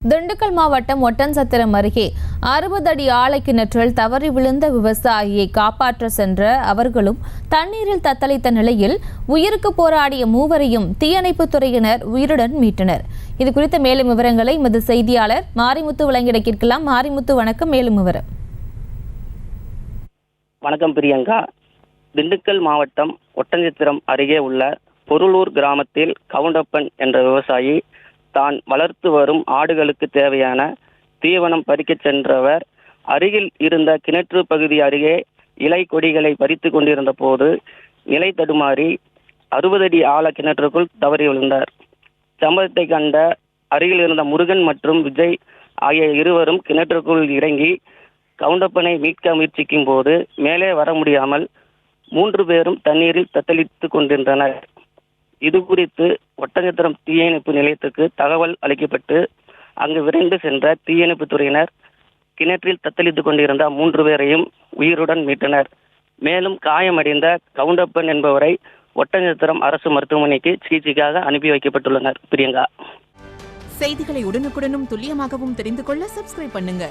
திண்டுக்கல் மாவட்டம் ஒட்டன்சத்திரம் அருகே 60 அடி ஆழ கிணற்றில் தவறி விழுந்த விவசாயியை காப்பாற்ற சென்ற அவர்களும் தண்ணீரில் தத்தளித்த நிலையில் உயிருக்கு போராடிய மூவரையும் தீயணைப்புத் துறையினர் உயிருடன் மீட்டனர். இது குறித்த மேலும் விவரங்களை எமது செய்தியாளர் மாரிமுத்து வழங்கிட கேட்கலாம். மாரிமுத்து, வணக்கம். மேலும் விவரம். வணக்கம் பிரியங்கா. திண்டுக்கல் மாவட்டம் ஒட்டன்சத்திரம் அருகே உள்ள பொருளூர் கிராமத்தில் கவுண்டப்பன் என்ற விவசாயி தான் வளர்த்து வரும் ஆடுகளுக்கு தேவையான தீவனம் பறிக்கச் சென்றவர் அருகில் இருந்த கிணற்று பகுதி அருகே இலை கொடிகளை பறித்து கொண்டிருந்த போது நிலை தடுமாறி 60 அடி ஆழ கிணற்றுக்குள் தவறி விழுந்தார். சம்பவத்தை கண்ட அருகில் இருந்த முருகன் மற்றும் விஜய் ஆகிய இருவரும் கிணற்றுக்குள் இறங்கி கவுண்டப்பனை மீட்க முயற்சிக்கும் போது மேலே வர முடியாமல் 3 பேரும் தண்ணீரில் தத்தளித்து கொண்டிருந்தனர். இது குறித்து ஒட்டன்சத்திரம் தீயணைப்பு நிலையத்துக்கு தகவல் அளிக்கப்பட்டு அங்கு விரைந்து சென்ற தீயணைப்பு துறையினர் கிணற்றில் தத்தளித்துக் கொண்டிருந்த 3 பேரையும் உயிருடன் மீட்டனர். மேலும் காயமடைந்த கவுண்டப்பன் என்பவரை ஒட்டன்சத்திரம் அரசு மருத்துவமனைக்கு சிகிச்சைக்காக அனுப்பி வைக்கப்பட்டுள்ளனர். பிரியங்கா, செய்திகளை உடனுக்குடனும் துல்லியமாகவும் தெரிந்து கொள்ள சப்ஸ்கிரைப் பண்ணுங்க.